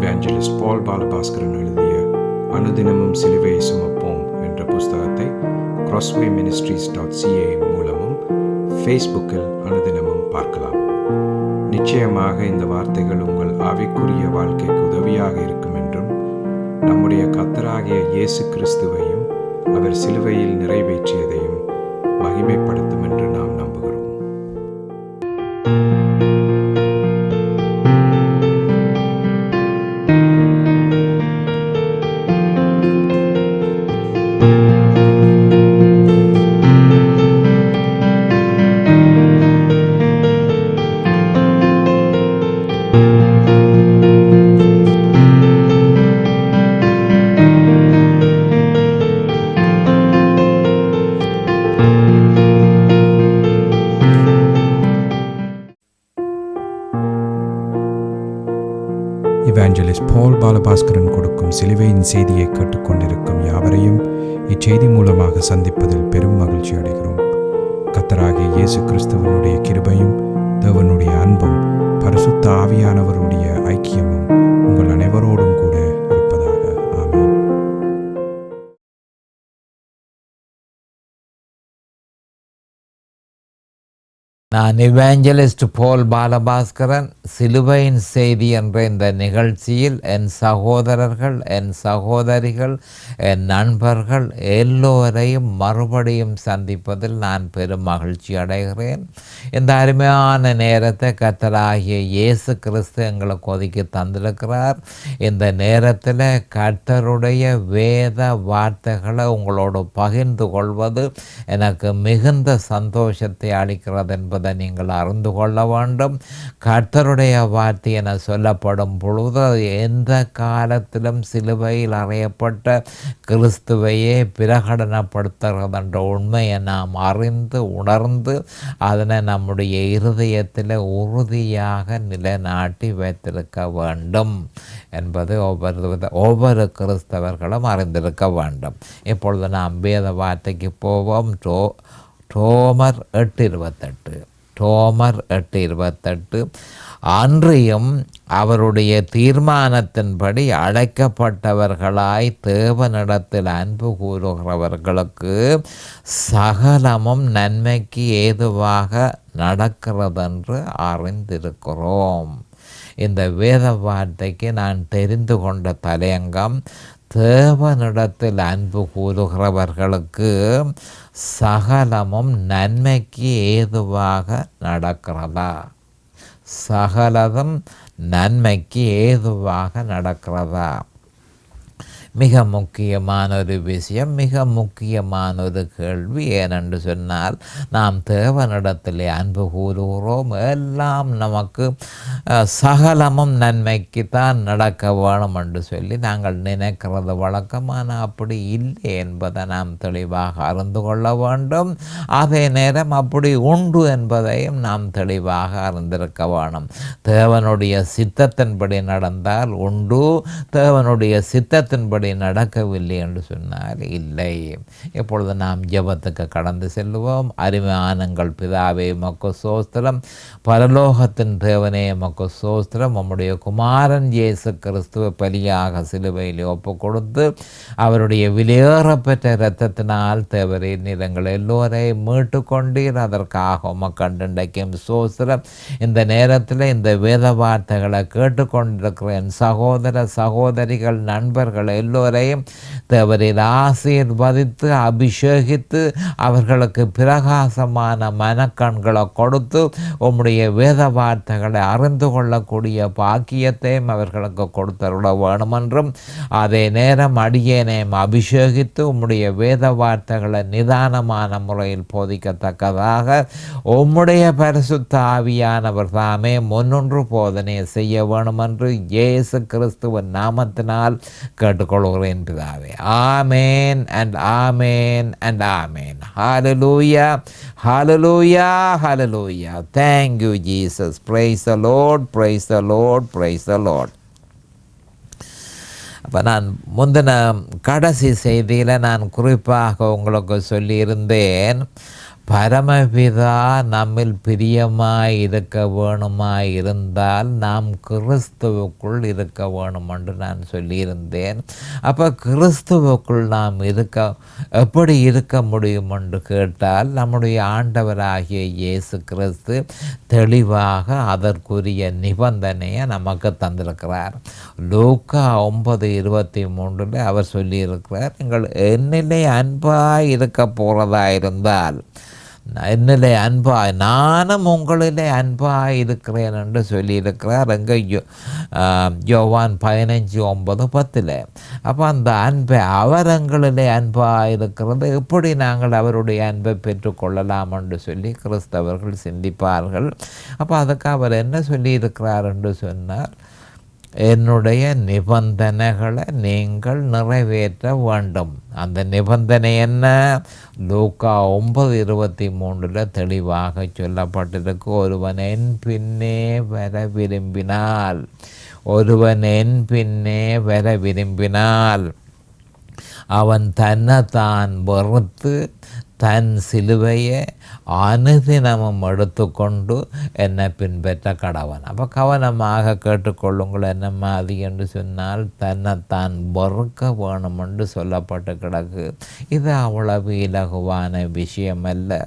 இவாஞ்சலிஸ்ட் பால் பாலபாஸ்கரன் எழுதிய அனுதினமும் சிலுவையை சுமப்போம் என்ற புஸ்தகத்தை crosswayministries.ca மூலமும் ஃபேஸ்புக்கில் அனுதினமும் பார்க்கலாம். நிச்சயமாக இந்த வார்த்தைகள் உங்கள் ஆவிக்குரிய வாழ்க்கைக்கு உதவியாக இருக்கும் என்றும் நம்முடைய கர்த்தராகிய இயேசு கிறிஸ்துவையும் அவர் சிலுவையில் நிறைவேற்றியதையும் மகிமைப்படுத்தும் என்று நாம் நம்புகிறோம். இவாஞ்சலிஸ்ட் பால் பாலபாஸ்கரன் கொடுக்கும் சிலுவையின் செய்தியை கேட்டுக்கொண்டிருக்கும் யாவரையும் இச்செய்தி மூலமாக சந்திப்பதில் பெரும் மகிழ்ச்சி அடைகிறோம். கர்த்தராகிய இயேசு கிறிஸ்துவனுடைய கிருபையும் தேவனுடைய அன்பும் பரிசுத்த ஆவியானவருடைய ஐக்கியமும் உங்கள் அனைவரோடும் கூட இருப்பதாக. ஆமென். நான் இவாஞ்சலிஸ்ட் பால் பாலபாஸ்கரன். சிலுவையின் செய்தி என்ற இந்த நிகழ்ச்சியில் என் சகோதரர்கள், என் சகோதரிகள், என் நண்பர்கள் எல்லோரையும் மறுபடியும் சந்திப்பதில் நான் பெரும் மகிழ்ச்சி அடைகிறேன். இந்த அருமையான நேரத்தை கர்த்தராகிய இயேசு கிறிஸ்து எங்களுக்கு ஒதுக்கி தந்திருக்கிறார். இந்த நேரத்தில் கர்த்தருடைய வேத வார்த்தைகளை உங்களோடு பகிர்ந்து கொள்வது எனக்கு மிகுந்த சந்தோஷத்தை அளிக்கிறது என்பதை நீங்கள் அறிந்து கொள்ள வேண்டும். கர்த்தருடைய வார்த்தை என சொல்லப்படும் பொழுது எந்த காலத்திலும் சிலுவையில் அறையப்பட்ட கிறிஸ்துவையே பிரகடனப்படுத்துகிறது என்ற உண்மையை நாம் அறிந்து உணர்ந்து அதனை நம்முடைய இருதயத்தில் உறுதியாக நிலைநாட்டி வைத்திருக்க வேண்டும் என்பது ஒவ்வொரு கிறிஸ்தவர்களும் அறிந்திருக்க வேண்டும். இப்பொழுது நாம் வேத வார்த்தைக்கு போவோம். ரோமர் 8:28 அன்றியும் அவருடைய தீர்மானத்தின்படி அழைக்கப்பட்டவர்களாய் தேவனிடத்தில் அன்பு கூறுகிறவர்களுக்கு சகலமும் நன்மைக்கு ஏதுவாக நடக்கிறதென்று அறிந்திருக்கிறோம். இந்த வேத வார்த்தைக்கு நான் தெரிந்து கொண்ட தலையங்கம், தேவனிடத்தில் அன்பு கூறுகிறவர்களுக்கு சகலமும் நன்மைக்கு ஏதுவாக நடக்கிறதா? சகலதும் நன்மைக்கு ஏதுவாக நடக்கிறதா? மிக முக்கியமான ஒரு விஷயம், மிக முக்கியமான ஒரு கேள்வி. ஏனென்று சொன்னால், நாம் தேவனிடத்தில் அன்பு கூறுகிறோம், எல்லாம் நமக்கு சகலமும் நன்மைக்கு தான் நடக்க வேணும் என்று சொல்லி நாங்கள் நினைக்கிறது வழக்கமான அப்படி இல்லை என்பதை நாம் தெளிவாக அறிந்து கொள்ள வேண்டும். அதே நேரம் அப்படி உண்டு என்பதையும் நாம் தெளிவாக அறிந்திருக்க வேணும். தேவனுடைய சித்தத்தின்படி நடந்தால் உண்டு, தேவனுடைய சித்தத்தின்படி நடக்கவில்லை என்று சொன்னால் இல்லை. இப்பொழுது நாம் ஜெபத்துக்கு கடந்து செல்வோம். அருமையானங்கள் பிதாவே உமக்கு ஸ்தோத்திரம், பரலோகத்தின் தேவனே உமக்கு ஸ்தோத்திரம். உம்முடைய குமாரன் இயேசு கிறிஸ்துவ பலியாக சிலுவையில் ஒப்பு கொடுத்து அவருடைய விலையேறப்பெற்ற இரத்தத்தினால் தேவரே நிலங்கள் எல்லோரையும் மீட்டு கொண்டீர். அதற்காக உமக்கு இன்றைக்கும் ஸ்தோத்திரம். இந்த நேரத்தில் இந்த வேத வார்த்தைகளை கேட்டுக்கொண்டிருக்கிற என் சகோதர சகோதரிகள், நண்பர்கள் எல்லோரையும் தேவரீர் ஆசீர்வதித்து அபிஷேகித்து அவர்களுக்கு பிரகாசமான மனக்கண்களை கொடுத்து உம்முடைய வேத வார்த்தைகளை அறிந்து கொள்ளக்கூடிய பாக்கியத்தையும் அவர்களுக்கு கொடுத்தருள வேணுமென்றும், அதே நேரம் அடியேனையும் அபிஷேகித்து உம்முடைய வேத வார்த்தைகளை நிதானமான முறையில் போதிக்கத்தக்கதாக உம்முடைய பரிசுத்த ஆவியானவர் தாமே முன்னொன்று போதனை செய்ய வேணுமென்று இயேசு கிறிஸ்துவின் நாமத்தினால் கேட்டுக்கொள்கிறேன் பிதாவே. ஆமேன் and amen and amen. Hallelujah, hallelujah, hallelujah. Thank you Jesus. Praise the Lord, praise the Lord, praise the Lord. அப்போ நான் முந்தின கடைசி செய்தியில் நான் குறிப்பாக உங்களுக்கு சொல்லியிருந்தேன், பரமபிதா நம்மில் பிரியமாய் இருக்க வேணுமாய் இருந்தால் நாம் கிறிஸ்துவுக்குள் இருக்க வேணும் என்று நான் சொல்லியிருந்தேன். அப்போ கிறிஸ்துவுக்குள் நாம் எப்படி இருக்க முடியும் என்று கேட்டால் நம்முடைய ஆண்டவராகிய இயேசு கிறிஸ்து தெளிவாக அதற்குரிய நிபந்தனையை நமக்கு தந்திருக்கிறார். லூக்கா 9:23 அவர் சொல்லியிருக்கிறார், நீங்கள் என்னிலே அன்பாய் இருக்க போகிறதா இருந்தால், என்னிலே அன்பாய் நானும் உங்களிலே அன்பாய் இருக்கிறேன் என்று சொல்லியிருக்கிறார். எங்கே யோவான் 15:9-10. அப்போ அந்த அன்பை அவர் எங்களிலே அன்பாய் இருக்கிறது, எப்படி நாங்கள் அவருடைய அன்பை பெற்றுக்கொள்ளலாம் என்று சொல்லி கிறிஸ்தவர்கள் சிந்திப்பார்கள். அப்போ அதுக்கு அவர் என்ன சொல்லியிருக்கிறார் என்று சொன்னார், என்னுடைய நிபந்தனைகளை நீங்கள் நிறைவேற்ற வேண்டும். அந்த நிபந்தனை என்ன? லூக்கா 9:23 தெளிவாக சொல்லப்பட்டிருக்கு. ஒருவன் என் பின்னே வர விரும்பினால் அவன் தன்னைத்தான் வெறுத்து தன் சிலுவையை அனுதினமும் எடுத்துக்கொண்டு என்னை பின்பற்ற கடவன். அப்போ கவனமாக கேட்டுக்கொள்ளுங்கள். என்ன மாதிரி என்று சொன்னால் தன்னைத்தான் வெறுக்க வேணும் என்று சொல்லப்பட்டு கிடக்கு. இது அவ்வளவு இலகுவான விஷயம் அல்ல.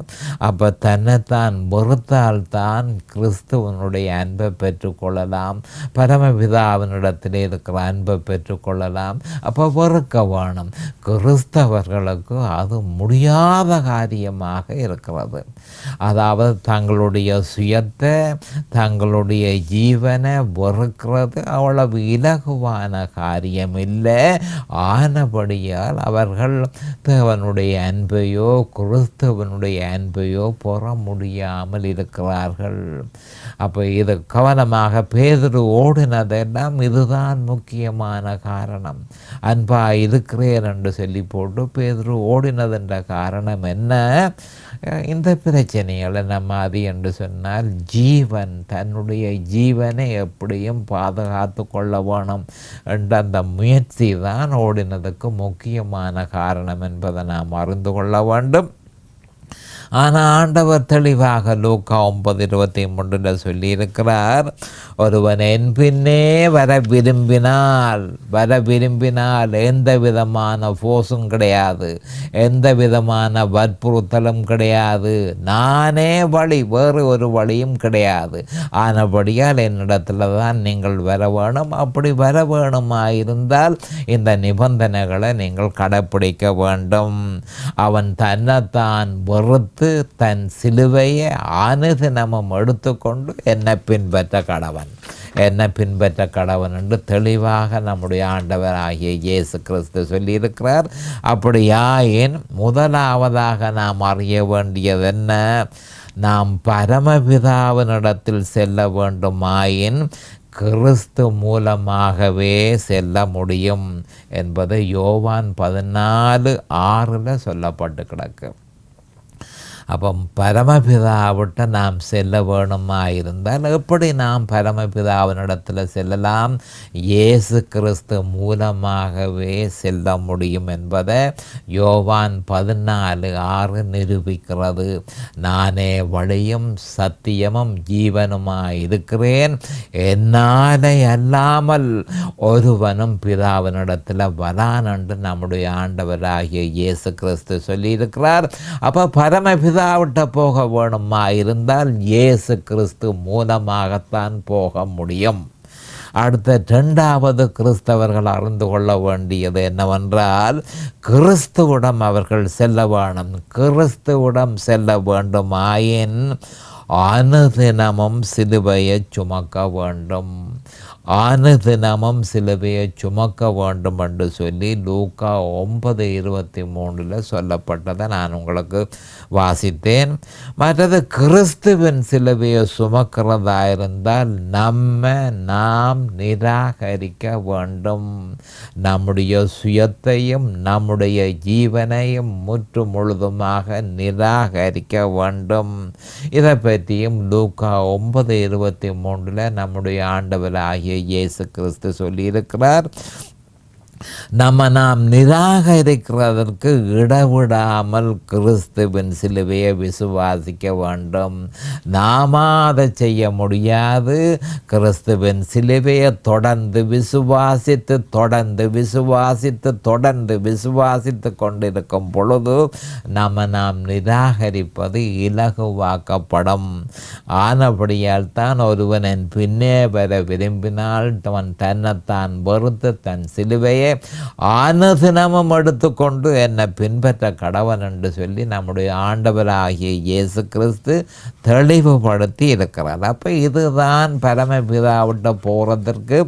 அப்போ தன்னைத்தான் வெறுத்தால்தான் கிறிஸ்துவனுடைய அன்பை பெற்றுக்கொள்ளலாம், பரமபிதாவினிடத்தில் இருக்கிற அன்பை பெற்றுக்கொள்ளலாம். அப்போ வெறுக்க வேணும். கிறிஸ்தவர்களுக்கு அது முடியாத காரியமாக இருக்கிறது. அதாவது தங்களுடைய சுயத்தை, தங்களுடைய ஜீவனை வெறுக்கிறது அவ்வளவு இலகுவான காரியம் இல்லை. ஆனபடியால் அவர்கள் தேவனுடைய அன்பையோ கிறிஸ்தவனுடைய அன்பையோ பெற முடியாமல் இருக்கிறார்கள். அப்போ இது கவனமாக பேதுரு ஓடினதெல்லாம் இதுதான் முக்கியமான காரணம். அன்பா இருக்கிறேன் என்று சொல்லி போட்டு பேதுரு ஓடினதுன்ற காரணம் என்ன? இந்த பிரச்சனைகளை நம்ம அது என்று சொன்னால் ஜீவன், தன்னுடைய ஜீவனை எப்படியும் பாதுகாத்து கொள்ள வேணும் என்ற அந்த முயற்சி தான் ஓடினதுக்கு முக்கியமான காரணம் என்பதை நாம் அறிந்து கொள்ள வேண்டும். ஆனால் ஆண்டவர் தெளிவாக லூக்கா 9:23 சொல்லியிருக்கிறார், ஒருவன் என் பின்னே வர விரும்பினால் எந்த விதமான ஃபோர்ஸும் கிடையாது, எந்த விதமான வற்புறுத்தலும் கிடையாது, நானே வழி, வேறு ஒரு வழியும் கிடையாது. ஆனபடியால் என்னிடத்தில் தான் நீங்கள் வர வேணும். அப்படி வர வேணுமாயிருந்தால் இந்த நிபந்தனைகளை நீங்கள் கடைப்பிடிக்க வேண்டும். அவன் தன்னைத்தான் வெறுத்து தன் சிலுவையை அனுதினமும் எடுத்துக்கொண்டு என்னை பின்பற்ற கடவன் என்று தெளிவாக நம்முடைய ஆண்டவர் ஆகிய இயேசு கிறிஸ்து சொல்லியிருக்கிறார். அப்படியாயின் முதலாவதாக நாம் அறிய வேண்டியது என்ன? நாம் பரமபிதாவினிடத்தில் செல்ல வேண்டுமாயின் கிறிஸ்து மூலமாகவே செல்ல முடியும் என்பது யோவான் 14:6 சொல்லப்பட்டு கிடக்கு. அப்போ பரமபிதாவிட்ட நாம் செல்ல வேணுமா இருந்தால் எப்படி நாம் பரமபிதாவினிடத்தில் செல்லலாம்? இயேசு கிறிஸ்து மூலமாகவே செல்ல முடியும் என்பதை யோவான் 14:6 நிரூபிக்கிறது. நானே வழியும் சத்தியமும் ஜீவனுமாய் இருக்கிறேன், என்னாலே அல்லாமல் ஒருவனும் பிதாவினிடத்தில் வரான் என்று நம்முடைய ஆண்டவராகிய இயேசு கிறிஸ்து சொல்லியிருக்கிறார். அப்போ பரமபிதா விட்ட போக வேணுமா இருந்தால் இயேசு கிறிஸ்து மூலமாகத்தான் போக முடியும். அடுத்த 2வது கிறிஸ்தவர்கள் அறிந்து கொள்ள வேண்டியது என்னவென்றால், கிறிஸ்துவிடம் அவர்கள் செல்ல வேணும். கிறிஸ்துவிடம் செல்ல வேண்டுமாயின் அனுதினமும் சிலுவையை சுமக்க வேண்டும். அனுதினமும் சிலுவையை சுமக்க வேண்டும் என்று சொல்லி லூக்கா 9:23 சொல்லப்பட்டதை நான் உங்களுக்கு வாசித்தேன். மற்றது கிறிஸ்துவின் சிலுவையை சுமக்கிறதா இருந்தால் நாம் நிராகரிக்க வேண்டும். நம்முடைய சுயத்தையும் நம்முடைய ஜீவனையும் முற்று முழுதுமாக நிராகரிக்க வேண்டும். இதை பற்றியும் லூக்கா 9:23 நம்முடைய ஆண்டவர் ஆகிய இயேசு கிறிஸ்து சொல்லியிருக்கிறார். நாம் நிராகரிக்கிறதற்கு இடவிடாமல் கிறிஸ்துவின் சிலுவையை விசுவாசிக்க வேண்டும். நாம அதை செய்ய முடியாது. கிறிஸ்துவின் சிலுவையை தொடர்ந்து விசுவாசித்து கொண்டிருக்கும் பொழுது நாம் நிராகரிப்பது இலகுவாக்கப்படும். ஆனபடியால் தான் ஒருவன் என் பின்னே வர விரும்பினால் அவன் தன்னைத்தான் வெறுத்து தன் சிலுவையை அனுதினமும் எடுத்துக்கொண்டு என்னை பின்பற்ற கடவன் என்று சொல்லி நம்முடைய ஆண்டவராகிய இயேசு கிறிஸ்து தெளிவுபடுத்தி இருக்கிறார். அப்போ இதுதான் பரமபிதாவிட்ட போகிறதுக்கு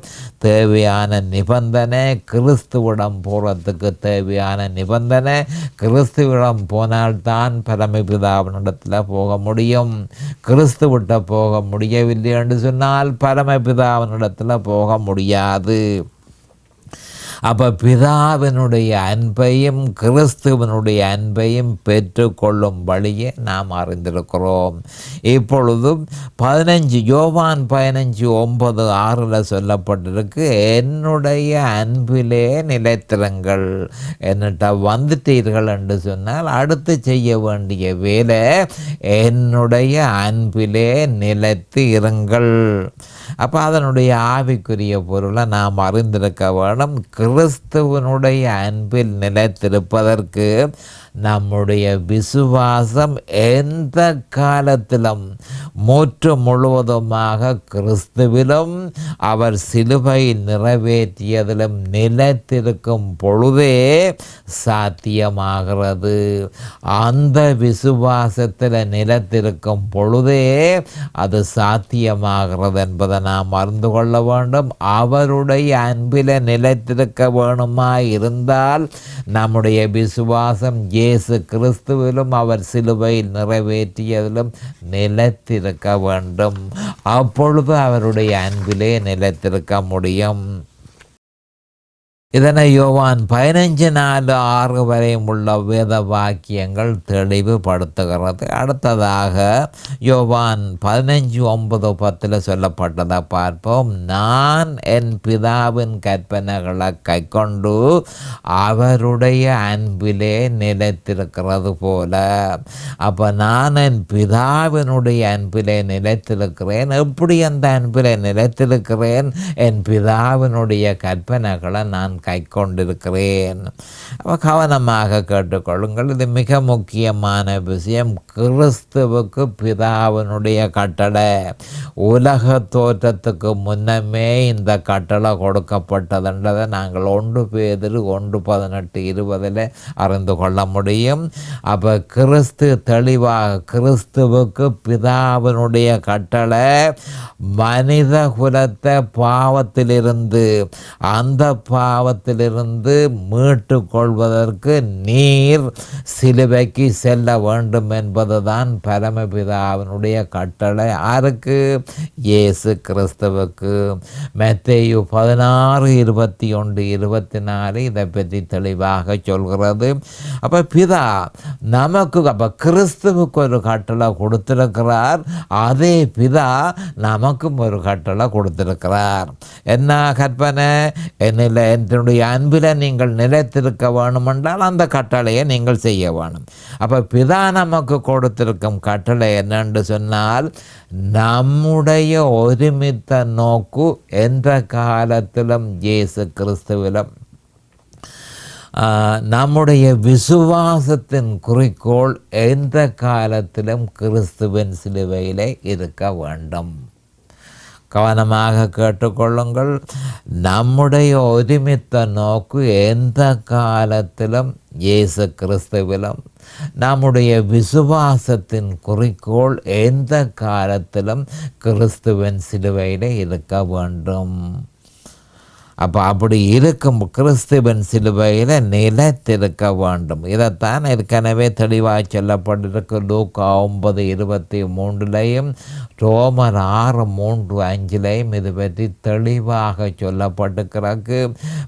தேவையான நிபந்தனை. கிறிஸ்துவிடம் போகிறதுக்கு தேவையான நிபந்தனை. கிறிஸ்துவிடம் போனால்தான் பரமபிதாவினிடத்தில் போக முடியும். கிறிஸ்துவிட்ட போக முடியவில்லை என்று சொன்னால் பரமபிதாவினிடத்தில் போக முடியாது. அப்போ பிதாவினுடைய அன்பையும் கிறிஸ்துவனுடைய அன்பையும் பெற்றுக்கொள்ளும் வழியை நாம் அறிந்திருக்கிறோம். இப்பொழுதும் யோவான் 15:9-6 சொல்லப்பட்டிருக்கு, என்னுடைய அன்பிலே நிலைத்திருங்கள். என்னட்ட வந்துட்டீர்கள் என்று சொன்னால் அடுத்து செய்ய வேண்டிய வேலை என்னுடைய அன்பிலே நிலைத்து இருங்கள். அப்போ அதனுடைய ஆவிக்குரிய பொருளை நாம் அறிந்திருக்க வேணும். கிறிஸ்துவனுடைய அன்பில் நிலைத்திருப்பதற்கு நம்முடைய விசுவாசம் எந்த காலத்திலும் முழுவதுமாக கிறிஸ்துவிலும் அவர் சிலுவையில் நிறைவேற்றியதிலும் நிலைத்திருக்கும் பொழுதே சாத்தியமாகிறது. அந்த விசுவாசத்தில் நிலைத்திருக்கும் பொழுதே அது சாத்தியமாகிறது என்பதை நாம் அறிந்து கொள்ள வேண்டும். அவருடைய அன்பில் நிலைத்திருக்க வேணுமா இருந்தால் நம்முடைய விசுவாசம் இயேசு கிறிஸ்துவிலும் அவர் சிலுவையில் நிறைவேற்றியதிலும் நிலைத்திருக்க வேண்டும். அப்பொழுது அவருடைய அன்பிலே நிலைத்திருக்க முடியும். இதனை யோவான் 15:4-6 வரையும் உள்ள வேத வாக்கியங்கள் தெளிவுபடுத்துகிறது. அடுத்ததாக யோவான் 15:9-10 சொல்லப்பட்டதை பார்ப்போம். நான் என் பிதாவின் கற்பனைகளை கைக்கொண்டு அவருடைய அன்பிலே நிலைத்திருக்கிறது போல. அப்போ நான் என் பிதாவினுடைய அன்பிலே நிலைத்திருக்கிறேன். எப்படி அந்த அன்பிலே நிலைத்திருக்கிறேன்? என் பிதாவினுடைய கற்பனைகளை நான் கை கொண்டிருக்கிறேன். கவனமாக கேட்டுக்கொள்ளுங்கள். இது மிக முக்கியமான விஷயம். கிறிஸ்துவுக்கு பிதாவினுடைய கட்டளை உலக தோற்றத்துக்கு முன்னமே இந்த கட்டளை கொடுக்கப்பட்டதுன்றதை நாங்கள் 1 பேதுரு 1:18-20 அறிந்து கொள்ள முடியும். அப்போ கிறிஸ்து தெளிவாக கிறிஸ்துவுக்கு பிதாவினுடைய கட்டளை மனித குலத்தை பாவத்திலிருந்து அந்த பாவத்திலிருந்து மீட்டு கொள்வதற்கு நீர் சிலுவைக்கு செல்ல வேண்டும் என்பதுதான் பரமபிதாவினுடைய கட்டளை. யாருக்கு? இயேசு கிறிஸ்துவுக்கு. மத்தேயு 16:21-24 இதை பற்றி தெளிவாக சொல்கிறது. அப்போ பிதா நமக்கு கிறிஸ்துவுக்கு ஒரு கட்டளை கொடுத்திருக்கிறார். அதே பிதா நமக்கும் ஒரு கட்டளை கொடுத்திருக்கிறார். என்ன கற்பனை? என்னுடைய அன்பில் நீங்கள் நிலைத்திருக்க வேணுமென்றால் அந்த கட்டளையை நீங்கள் செய்ய வேணும். அப்போ பிதா நமக்கு கொடுத்திருக்கும் கட்டளை என்னென்று சொன்னால், நம்முடைய ஒருமித்த நோக்கு எந்த காலத்திலும் இயேசு கிறிஸ்துவிலும், நம்முடைய விசுவாசத்தின் குறிக்கோள் எந்த காலத்திலும் கிறிஸ்துவின் சிலுவையிலே இருக்க வேண்டும். கவனமாக கேட்டுக்கொள்ளுங்கள். நம்முடைய ஒருமித்த நோக்கு எந்த காலத்திலும் இயேசு கிறிஸ்துவிலும், நம்முடைய விசுவாசத்தின் குறிக்கோள் எந்த காலத்திலும் கிறிஸ்துவின் சிலுவையில் இருக்க வேண்டும். அப்போ அப்படி இருக்கும் கிறிஸ்துவின் சிலுவையில் நிலைத்திருக்க வேண்டும். இதைத்தான் ஏற்கனவே தெளிவாக சொல்லப்பட்டிருக்கு. லூக்கா 9:23 ரோமர் 6:3-5 இது பற்றி தெளிவாக சொல்லப்பட்டிருக்கிறது.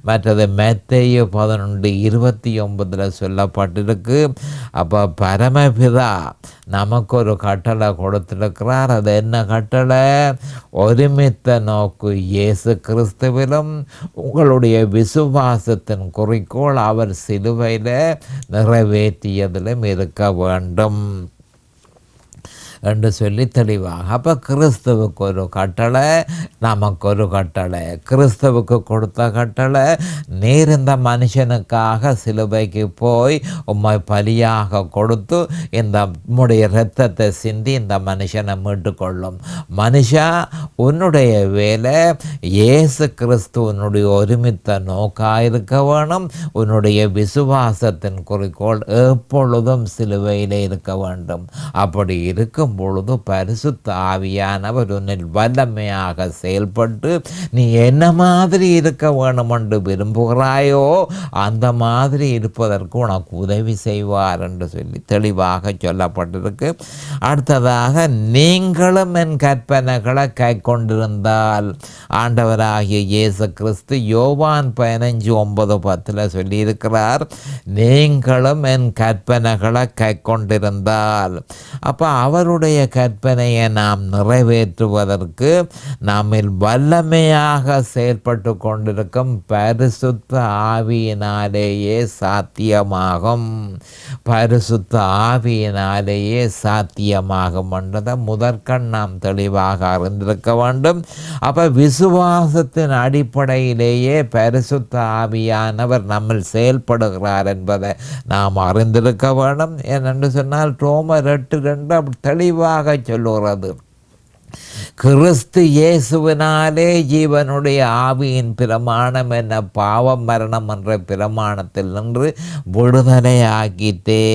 மற்றது மத்தேயு 11:29 சொல்லப்பட்டிருக்கு. அப்போ பரமபிதா நமக்கு ஒரு கட்டளை கொடுத்திருக்கிறார். அது என்ன கட்டளை? ஒருமித்த நோக்கு இயேசு கிறிஸ்துவிலும் உங்களுடைய விசுவாசத்தின் குறிக்கோள் அவர் சிலுவையில் நிறைவேற்றியதிலும் இருக்க வேண்டும் என்று சொல்லி தெளிவாக. அப்போ கிறிஸ்துவுக்கு ஒரு கட்டளை, நமக்கு ஒரு கட்டளை. கிறிஸ்துவுக்கு கொடுத்த கட்டளை, நீர் இந்த மனுஷனுக்காக சிலுவைக்கு போய் உம்மை பலியாக கொடுத்து இந்த உம்முடைய இரத்தத்தை சிந்தி இந்த மனுஷனை மீட்டுக்கொள்ளும். மனுஷா, உன்னுடைய வேலை இயேசு கிறிஸ்துவனுடைய ஒருமித்த நோக்காயிருக்க வேணும். உன்னுடைய விசுவாசத்தின் குறிக்கோள் எப்பொழுதும் சிலுவையில் இருக்க வேண்டும். அப்படி இருக்கும் பொழுது பரிசுத்த ஆவியானவர் உன்னில் வல்லமையாக செயல்பட்டு நீ என்ன மாதிரி இருக்க வேணும் என்று விரும்புகிறாயோ அந்த மாதிரி இருப்பதற்கு உனக்கு உதவி செய்வார் என்று சொல்லி தெளிவாக சொல்லப்பட்டிருக்கு. அடுத்ததாக, நீங்களும் என் கற்பனைகளை கை கொண்டிருந்தால், ஆண்டவராகிய இயேசு கிறிஸ்து யோவான் 15:9-10 சொல்லியிருக்கிறார், நீங்களும் என் கற்பனைகளை கை கொண்டிருந்தால். அப்போ அவருடைய கற்பனையை நாம் நிறைவேற்றுவதற்கு நம்மில் வல்லமையாக செயல்பட்டு கொண்டிருக்கும் பரிசுத்த ஆவியினாலேயே சாத்தியமாகும். பரிசுத்த ஆவியினாலேயே சாத்தியமாகும் என்றதை முதற்கண் நாம் தெளிவாக அறிந்திருக்க வேண்டும். அப்போ விசுவாசத்தின் அடிப்படையிலேயே பரிசுத்த ஆவியானவர் நம்மில் செயல்படுகிறார் என்பதை நாம் அறிந்திருக்க வேண்டும். ஏனென்று சொன்னால் ரோமர் 8:2 தெளிவாக சொல்லுகிறது, கிறிஸ்து இயேசுவினாலே ஜீவனுடைய ஆவியின் பிரமாணம் என்ன, பாவம் மரணம் என்ற பிரமாணத்தில் நின்று விடுதலையாக்கிட்டே.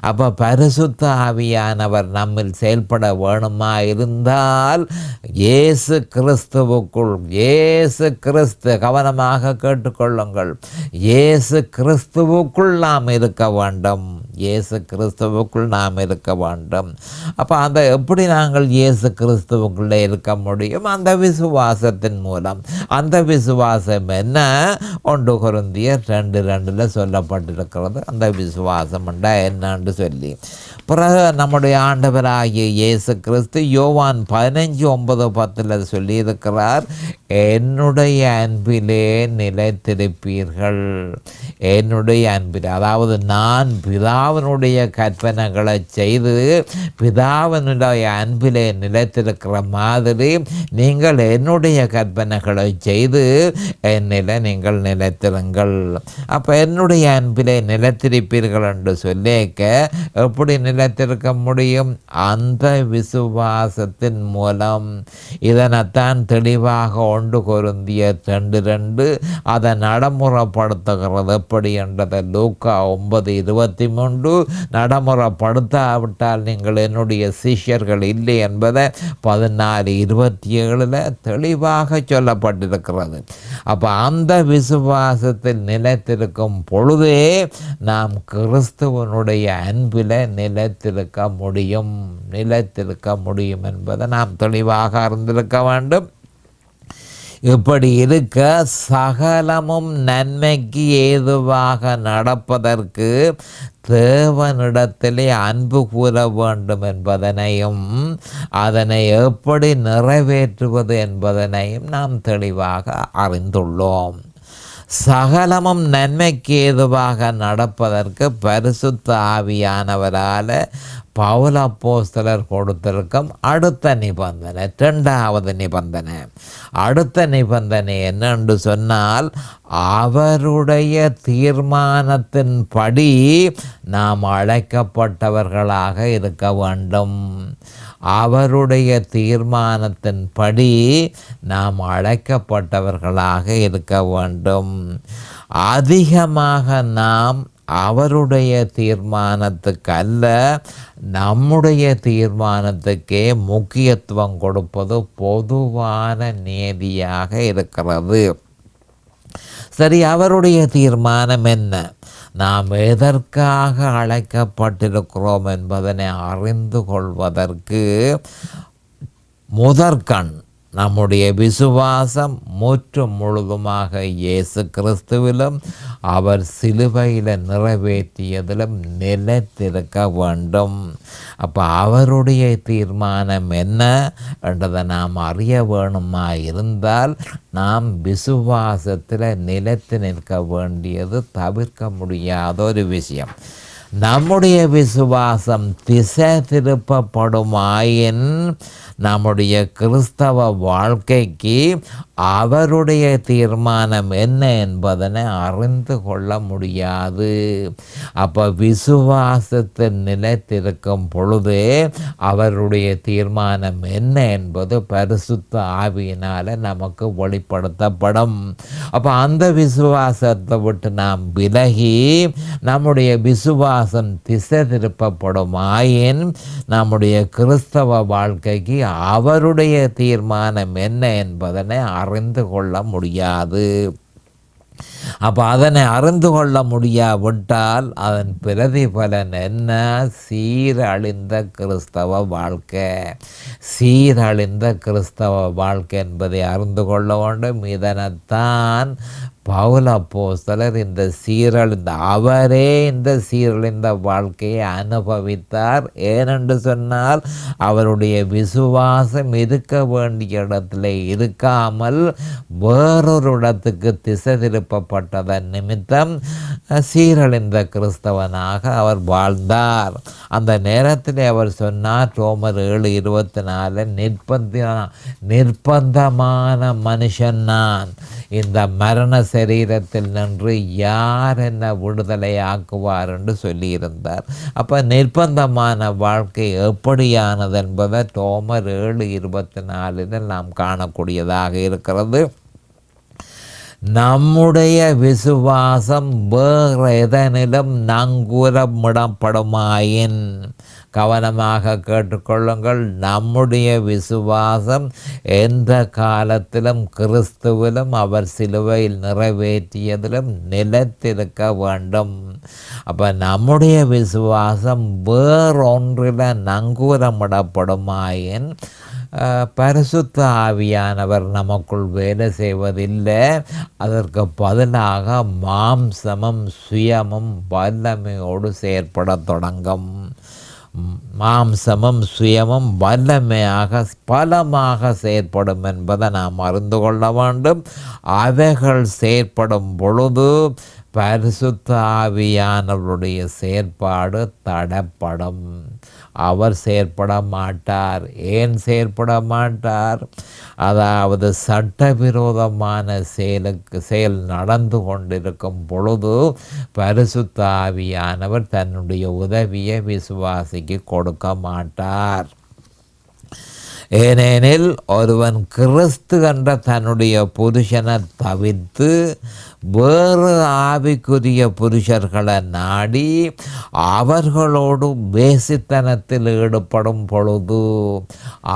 அப்போ பரிசுத்த ஆவியானவர் நம்மில் செயல்பட வேணுமா இருந்தால் இயேசு கிறிஸ்துவுக்குள், இயேசு கிறிஸ்து, கவனமாக கேட்டுக்கொள்ளுங்கள், இயேசு கிறிஸ்துவுக்குள் நாம் இருக்க வேண்டும். இயேசு கிறிஸ்துவுக்குள் நாம் இருக்க வேண்டும். அப்போ அந்த எப்படி நாங்கள் இயேசு கிறிஸ்துவுக்குள்ளே இருக்க முடியும்? அந்த விசுவாசத்தின் மூலம். அந்த விசுவாசம் என்ன? 1 கொரிந்தியர் 2:2 சொல்லப்பட்டிருக்கிறது. அந்த விசுவாசம் என்னன்னு சொல்லி பிறகு நம்முடைய ஆண்டவராகிய இயேசு கிறிஸ்து யோவான் 15:9-10 சொல்லியிருக்கிறார், என்னுடைய அன்பிலே நிலைத்திருப்பீர்கள். என்னுடைய அன்பில், அதாவது நான் பிதாவினுடைய கற்பனைகளை செய்து பிதாவினுடைய அன்பிலே நிலைத்திருக்கிற மாதிரி நீங்கள் என்னுடைய கற்பனைகளை செய்து என்னில் நீங்கள் நிலைத்திருங்கள். அப்போ என்னுடைய அன்பிலே நிலைத்திருப்பீர்கள் என்று சொல்லிக்க எப்படி நிலைத்திருக்க முடியும்? அந்த விசுவாசத்தின் மூலம். இதனைத்தான் தெளிவாக 1 கொரிந்தியர் 2:2 அதை நடைமுறைப்படுத்துகிறது. எப்படி என்றதை லூக்கா 9:23 நடைமுறைப்படுத்தாவிட்டால் நீங்கள் என்னுடைய சிஷ்யர்கள் இல்லை என்பதை 14:27 தெளிவாக சொல்லப்பட்டிருக்கிறது. அப்போ அந்த விசுவாசத்தில் நிலைத்திருக்கும் பொழுதே நாம் கிறிஸ்துவனுடைய அன்பில் நிலைத்திருக்க முடியும் என்பதை நாம் தெளிவாக அறிந்திருக்க வேண்டும். இப்படி இருக்க சகலமும் நன்மைக்கு ஏதுவாக நடப்பதற்கு தேவனிடத்திலே அன்பு கூற வேண்டும் என்பதனையும் அதனை எப்படி நிறைவேற்றுவது என்பதனையும் நாம் தெளிவாக அறிந்துள்ளோம். சகலமும் நன்மைக்கு ஏதுவாக நடப்பதற்கு பரிசுத்த ஆவியானவரால் பவுல் அப்போஸ்தலர் கொடுத்திருக்கும் அடுத்த நிபந்தனை, 2வது நிபந்தனை. அடுத்த நிபந்தனை என்னென்று சொன்னால், அவருடைய தீர்மானத்தின்படி நாம் அழைக்கப்பட்டவர்களாக இருக்க வேண்டும். அவருடைய தீர்மானத்தின்படி நாம் அழைக்கப்பட்டவர்களாக இருக்க வேண்டும். அதிகமாக நாம் அவருடைய தீர்மானத்துக்கு அல்ல, நம்முடைய தீர்மானத்துக்கே முக்கியத்துவம் கொடுப்பது பொதுவான நீதியாக இருக்கிறது. சரி, அவருடைய தீர்மானம் என்ன? நாம் எதற்காக அழைக்கப்பட்டிருக்கிறோம் என்பதனை அறிந்து கொள்வதற்கு முதற்கண் நம்முடைய விசுவாசம் முற்றும் முழுதுமாக இயேசு கிறிஸ்துவிலும் அவர் சிலுவையில் நிறைவேற்றியதிலும் நிலைத்திருக்க வேண்டும். அப்போ அவருடைய தீர்மானம் என்ன என்றதை நாம் அறிய வேணுமா இருந்தால் நாம் விசுவாசத்தில் நிலைத்து நிற்க வேண்டியது தவிர்க்க முடியாத ஒரு விஷயம். நம்முடைய விசுவாசம் திசை திருப்பப்படுமாயின் நம்முடைய கிறிஸ்தவ வாழ்க்கைக்கு அவருடைய தீர்மானம் என்ன என்பதனை அறிந்து கொள்ள முடியாது. அப்போ விசுவாசத்தில் நிலைத்திருக்கும் பொழுதே அவருடைய தீர்மானம் என்ன என்பது பரிசுத்த ஆவியினால் நமக்கு வெளிப்படுத்தப்படும். அப்போ அந்த விசுவாசத்தை விட்டு நாம் விலகி நம்முடைய விசுவாசம் திசை திருப்பப்படுமாயின் நம்முடைய கிறிஸ்தவ வாழ்க்கைக்கு அவருடைய தீர்மானம் என்ன என்பதனை அறிந்து கொள்ள முடியாது. அப்போ அதனை அறிந்து கொள்ள முடியாவிட்டால் அதன் பிரதிபலன் என்ன? சீரழிந்த கிறிஸ்தவ வாழ்க்கை. சீரழிந்த கிறிஸ்தவ வாழ்க்கை என்பதை அறிந்து கொள்ள வேண்டும். இதனைத்தான் பவுல் அப்போஸ்தலர் அவரே இந்த சீரழிந்த வாழ்க்கையை அனுபவித்தார். ஏனென்று சொன்னால் அவருடைய விசுவாசம் இருக்க வேண்டிய இடத்துல இருக்காமல் வேறொரு இடத்துக்கு திசை திருப்பப்பட்டதன் நிமித்தம் சீரழிந்த கிறிஸ்தவனாக அவர் வாழ்ந்தார். அந்த நேரத்தில் அவர் சொன்னார், ரோமர் 7:24, நிர்பந்தமான மனுஷன் நான், இந்த மரண சரீரத்தில் நின்று யார் என்ன விடுதலை ஆக்குவார் என்று சொல்லியிருந்தார். அப்போ நிர்பந்தமான வாழ்க்கை எப்படியானது என்பதை ரோமர் 7:24 நாம் காணக்கூடியதாக இருக்கிறது. நம்முடைய விசுவாசம் வேறு எதனிலும் நங்கூரமிடப்படுமாயின், கவனமாக கேட்டுக்கொள்ளுங்கள், நம்முடைய விசுவாசம் எந்த காலத்திலும் கிறிஸ்துவிலும் அவர் சிலுவையில் நிறைவேற்றியதிலும் நிலைத்திருக்க வேண்டும். அப்போ நம்முடைய விசுவாசம் வேறொன்றில் நங்கூரமிடப்படுமாயின் பரிசுத்த ஆவியானவர் நமக்குள் வேலை செய்வதில்லை. அதற்கு பதிலாக மாம்சமும் சுயமும் வல்லமையோடு செயற்பட தொடங்கும். மாம்சமும் சுயமும் வல்லமையாக பலமாக செயற்படும் என்பதை நாம் அறிந்து கொள்ள வேண்டும். அவைகள் செயற்படும் பொழுது பரிசுத்த ஆவியானவருடைய செயற்பாடு தடைப்படும். அவர் செயற்பட மாட்டார். ஏன் செயற்பட மாட்டார்? அதாவது சட்டவிரோதமான செயல் நடந்து கொண்டிருக்கும் பொழுது பரிசுத்த ஆவியானவர் தன்னுடைய உதவியை விசுவாசிக்கு கொடுக்க மாட்டார். ஏனெனில் ஒருவன் கிறிஸ்து என்ற தன்னுடைய புருஷனை தவிர்த்து வேறு ஆவிக்குரிய புருஷர்களை நாடி அவர்களோடு வேசித்தனத்தில் ஈடுபடும் பொழுது,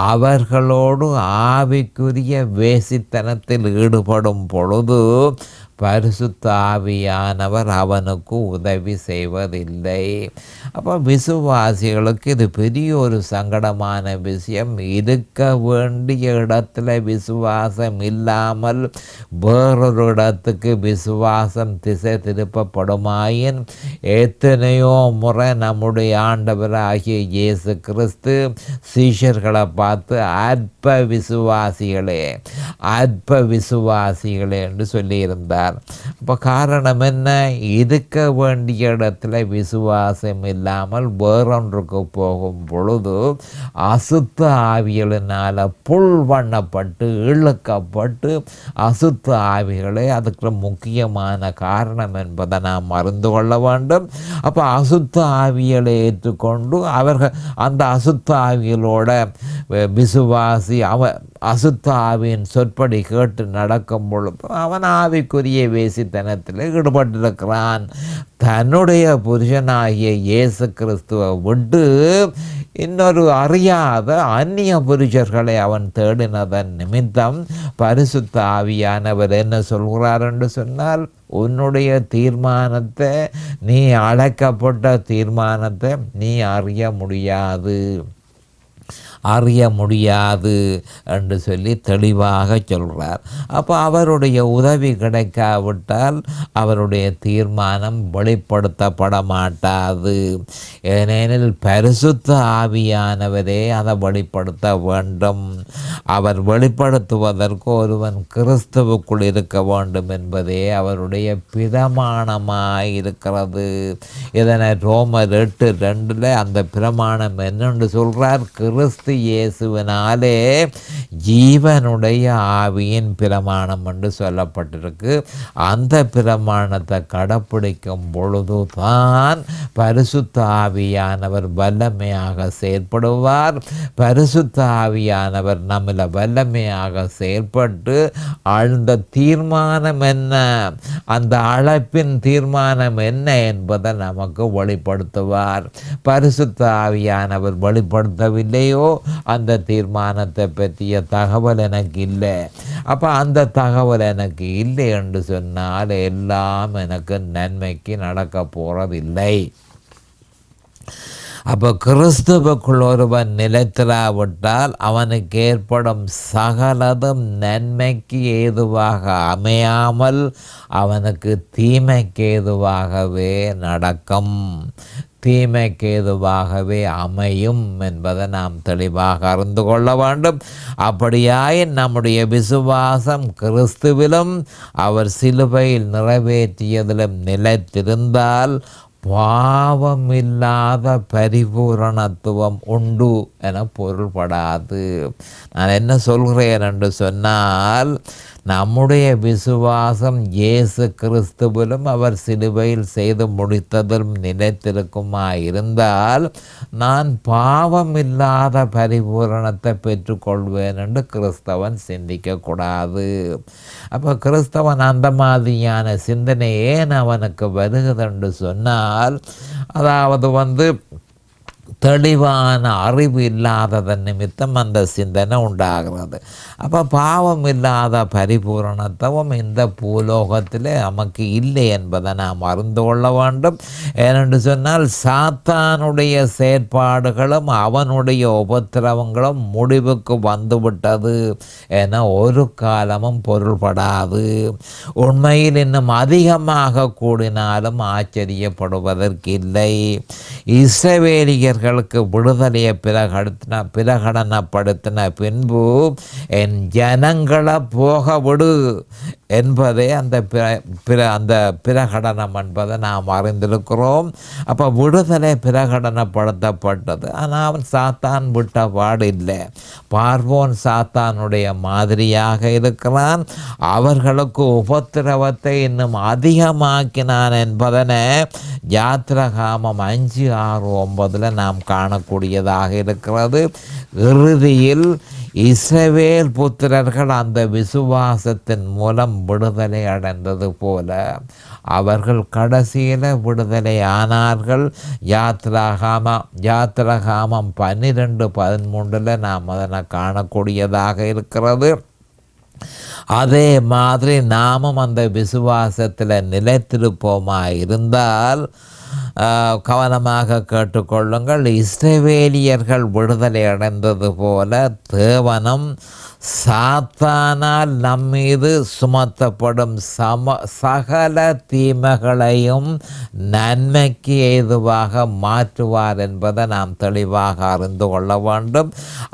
அவர்களோடு ஆவிக்குரிய வேசித்தனத்தில் ஈடுபடும் பொழுது பரிசுத்த ஆவியானவர் அவனுக்கு உதவி செய்வதில்லை. அப்போ விசுவாசிகளுக்கு இது பெரிய ஒரு சங்கடமான விஷயம். இருக்க வேண்டிய இடத்துல விசுவாசம் இல்லாமல் வேறொரு இடத்துக்கு விசுவாசம் திசை திருப்பப்படுமாயின், எத்தனையோ முறை நம்முடைய ஆண்டவராகிய இயேசு கிறிஸ்து சீஷர்களை பார்த்து அற்ப விசுவாசிகளே என்று சொல்லியிருந்தார். இப்போ காரணம் என்ன? இருக்க வேண்டிய இடத்துல விசுவாசம் இல்லாமல் வேறொன்றுக்கு போகும் பொழுது அசுத்த ஆவிகளினால் புல் வண்ணப்பட்டு இழுக்கப்பட்டு அசுத்த ஆவிகளே அதுக்கு முக்கியமான காரணம் என்பதை நாம் அறிந்து கொள்ள வேண்டும். அப்போ அசுத்த ஆவிகளை ஏற்றுக்கொண்டு அவர்கள் அந்த அசுத்த ஆவிகளோட விசுவாசி அசுத்த ஆவியின் சொற்படி கேட்டு நடக்கும் பொழுது அவன் ஆவிக்குரிய வேசித்தனத்தில் ஈடுபட்டிருக்கிறான். தன்னுடைய புருஷனாகிய இயேசு கிறிஸ்துவை விட்டு இன்னொரு அறியாத அந்நிய புருஷர்களை அவன் தேடினதன் நிமித்தம் பரிசுத்த ஆவியானவர் என்ன சொல்கிறார் என்று சொன்னால், உன்னுடைய தீர்மானத்தை, நீ அழைக்கப்பட்ட தீர்மானத்தை நீ அறிய முடியாது. அறிய முடியாது என்று சொல்லி தெளிவாக சொல்கிறார். அப்போ அவருடைய உதவி கிடைக்காவிட்டால் அவருடைய தீர்மானம் வெளிப்படுத்தப்பட மாட்டாது. ஏனெனில் பரிசுத்த ஆவியானவரே அதை வெளிப்படுத்த வேண்டும். அவர் வெளிப்படுத்துவதற்கு ஒருவன் கிறிஸ்துவுக்குள் இருக்க வேண்டும் என்பதே அவருடைய பிரமாணமாய் இருக்கிறது. இதனை ரோமர் 8:2 அந்த பிரமாணம் என்னென்று சொல்கிறார்? கிறிஸ்து இயேசுவினாலே ஜீவனுடைய ஆவியின் பிரமாணம் என்று சொல்லப்பட்டிருக்கு. அந்த பிரமாணத்தை கடைப்பிடிக்கும் பொழுது தான் பரிசுத்த ஆவியானவர் வல்லமையாக செயல்படுவார். பரிசுத்த ஆவியானவர் நம்மள வல்லமையாக செயல்பட்டு அந்த தீர்மானம் என்ன, அந்த அழைப்பின் தீர்மானம் என்ன என்பதை நமக்கு வெளிப்படுத்துவார். பரிசுத்த ஆவியானவர் வெளிப்படுத்தவில்லையோ அந்த தீர்மானத்தை பற்றிய தகவல் எனக்கு இல்லை. அப்போ அந்த தகவல் எனக்கு இல்லை என்று சொன்னால் எல்லாம் எனக்கு நன்மைக்கு நடக்க போகிறதில்லை. அப்போ கிறிஸ்துவுக்குள் ஒருவன் நிலைத்திராவிட்டால் அவனுக்கு ஏற்படும் சகலதும் நன்மைக்கு ஏதுவாக அமையாமல் அவனுக்கு தீமைக்கு ஏதுவாகவே நடக்கும், தீமைக்கு ஏதுவாகவே அமையும் என்பதை நாம் தெளிவாக அறிந்து கொள்ள வேண்டும். அப்படியாயின் நம்முடைய விசுவாசம் கிறிஸ்துவிலும் அவர் சிலுவையில் நிறைவேற்றியதிலும் நிலைத்திருந்தால் பாவமில்லாத பரிபூரணத்துவம் உண்டு என பொருள்படாது. நான் என்ன சொல்கிறேன் என்று சொன்னால், நம்முடைய விசுவாசம் இயேசு கிறிஸ்துவிலும் அவர் சிலுவையில் செய்து முடித்ததிலும் நிலைத்திருக்குமா இருந்தால் நான் பாவமில்லாத பரிபூரணத்தை பெற்றுக்கொள்வேன் என்று கிறிஸ்தவன் சிந்திக்கக்கூடாது. அப்போ கிறிஸ்தவன் அந்த மாதிரியான சிந்தனை ஏன் அவனுக்கு வருகிறது என்று சொன்னால், அதாவது தெளிவான அறிவு இல்லாததன் நிமித்தம் அந்த சிந்தனை உண்டாகிறது. அப்போ பாவம் இல்லாத பரிபூரணத்துவம் இந்த பூலோகத்தில் நமக்கு இல்லை என்பதை நாம் அறிந்து கொள்ள வேண்டும். ஏனென்று சொன்னால் சாத்தானுடைய செயற்பாடுகளும் அவனுடைய உபத்திரவங்களும் முடிவுக்கு வந்துவிட்டது என ஒரு காலமும் பொருள்படாது. உண்மையில் இன்னும் அதிகமாக கூடினாலும் ஆச்சரியப்படுவதற்கு இல்லை. இஸ்ரவேலியர்களுக்கு விடுதலையை பிரகடனப்படுத்தின பின்பு என் ஜனங்களை போக விடு என்பதே அந்த பிரகடனம் என்பதை நாம் அறிந்திருக்கிறோம். அப்போ விடுதலை பிரகடனப்படுத்தப்பட்டது. ஆனால் அவன் சாத்தான் விட்ட பாடு இல்லை. பார்வோன் சாத்தானுடைய மாதிரியாக இருக்கிறான். அவர்களுக்கு உபத்திரவத்தை இன்னும் அதிகமாக்கினான் என்பதனை யாத்திராகமம் 5:6-9 நாம் காணக்கூடியதாக இருக்கிறது. இறுதியில் இஸ்ரவேல் புத்திரர்கள் அந்த விசுவாசத்தின் மூலம் விடுதலை அடைந்தது போல அவர்கள் கடைசியில் விடுதலை ஆனார்கள். யாத்திராகமம் 12:13 நாம் அதனை காணக்கூடியதாக இருக்கிறது. அதே மாதிரி நாமும் அந்த விசுவாசத்தில் நிலைத்திருப்போமா இருந்தால் கவனமாக கேட்டுக்கொள்ளுங்கள். இஸ்ரவேலியர்கள் விடுதலை அடைந்தது போல தேவனும் சாத்தானால் நம்மீது சுமத்தப்படும் சகல தீமைகளையும் நன்மைக்கு ஏதுவாக மாற்றுவார் என்பதை நாம் தெளிவாக அறிந்து கொள்ள வேண்டும்.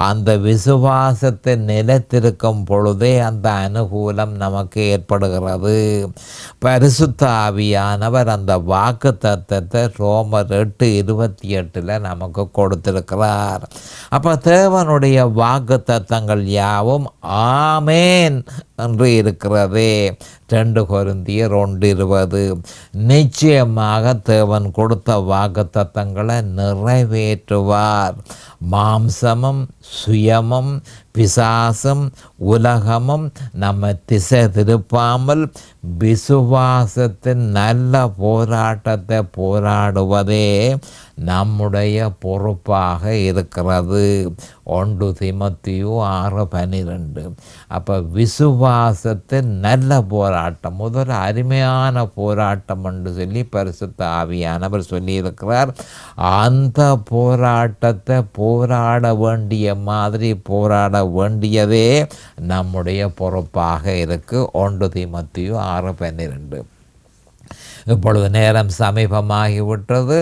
அந்த விசுவாசத்தை நிலைத்திருக்கும் பொழுதே அந்த அனுகூலம் நமக்கு ஏற்படுகிறது. பரிசுத்த ஆவியானவர் அந்த வாக்கு தத்தத்தை ரோமர் 8:28 நமக்கு கொடுத்திருக்கிறார். அப்போ தேவனுடைய வாக்கு தத்தங்கள் யாவும் ஆமேன் என்று இருக்கிறது. 2 கொரிந்தியர் 1:20 நிச்சயமாக தேவன் கொடுத்த வாக்குத்தத்தங்களை நிறைவேற்றுவார். மாம்சமும் சுயமும் பிசாசும் உலகமும் நம்ம திசை திருப்பாமல் விசுவாசத்தின் நல்ல போராட்டத்தை போராடுவதே நம்முடைய பொறுப்பாக இருக்கிறது. 1 தீமோத்தேயு 6:12. அப்போ விசுவாசத்தின் நல்ல போராட்டம், முதல் அருமையான போராட்டம் என்று சொல்லி பரிசுத்த ஆவியானவர் சொல்லியிருக்கிறார். அந்த போராட்டத்தை போராட வேண்டிய மாதிரி போராட வேண்டியதே நம்முடைய பொறுப்பாக இருக்கு. 1 தீமோத்தேயு 6:12. இப்பொழுது நேரம் சமீபமாகிவிட்டது.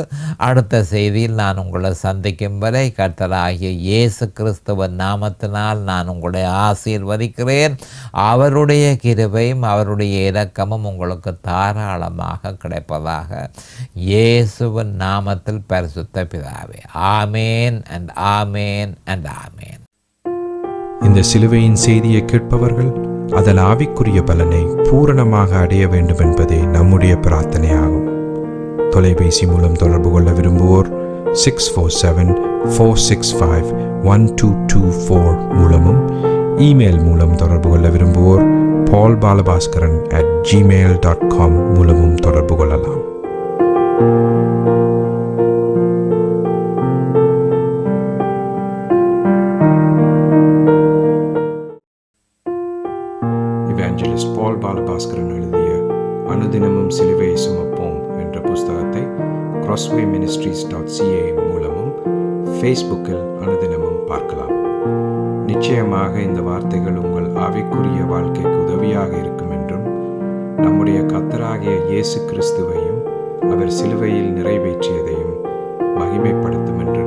அடுத்த செய்தியில் நான் உங்களை சந்திக்கும் வரை கர்த்தராகிய இயேசு கிறிஸ்துவின் நாமத்தினால் நான் உங்களை ஆசீர்வதிக்கிறேன். அவருடைய கிருபையும் அவருடைய இரக்கமும் உங்களுக்கு தாராளமாக கிடைப்பதாக இயேசுவின் நாமத்தில் பரிசுத்த பிதாவே. ஆமேன் அண்ட் ஆமேன் அண்ட் ஆமேன். இந்த சிலுவையின் செய்தியை கேட்பவர்கள் அதன் ஆவிக்குரிய பலனை பூரணமாக அடைய வேண்டும் என்பதே நம்முடைய பிரார்த்தனையாகும். தொலைபேசி மூலம் தொடர்பு கொள்ள விரும்புவோர் 647-465-1224 மூலமும், இமெயில் மூலம் தொடர்பு கொள்ள விரும்புவோர் paulbalabaskaran@gmail.com மூலமும் தொடர்பு கொள்ளலாம். இவாஞ்சலிஸ்ட் பால் பாலபாஸ்கரன் எழுதிய அனுதினமும் சிலுவையை சுமப்போம் என்ற புஸ்தகத்தை crosswayministries.ca மூலமும் ஃபேஸ்புக்கில் அனுதினமும் பார்க்கலாம். நிச்சயமாக இந்த வார்த்தைகள் உங்கள் ஆவிக்குரிய வாழ்க்கைக்கு உதவியாக இருக்கும் என்றும், நம்முடைய கர்த்தராகிய இயேசு கிறிஸ்துவையும் அவர் சிலுவையில் நிறைவேற்றியதையும் மகிமைப்படுத்தும் என்று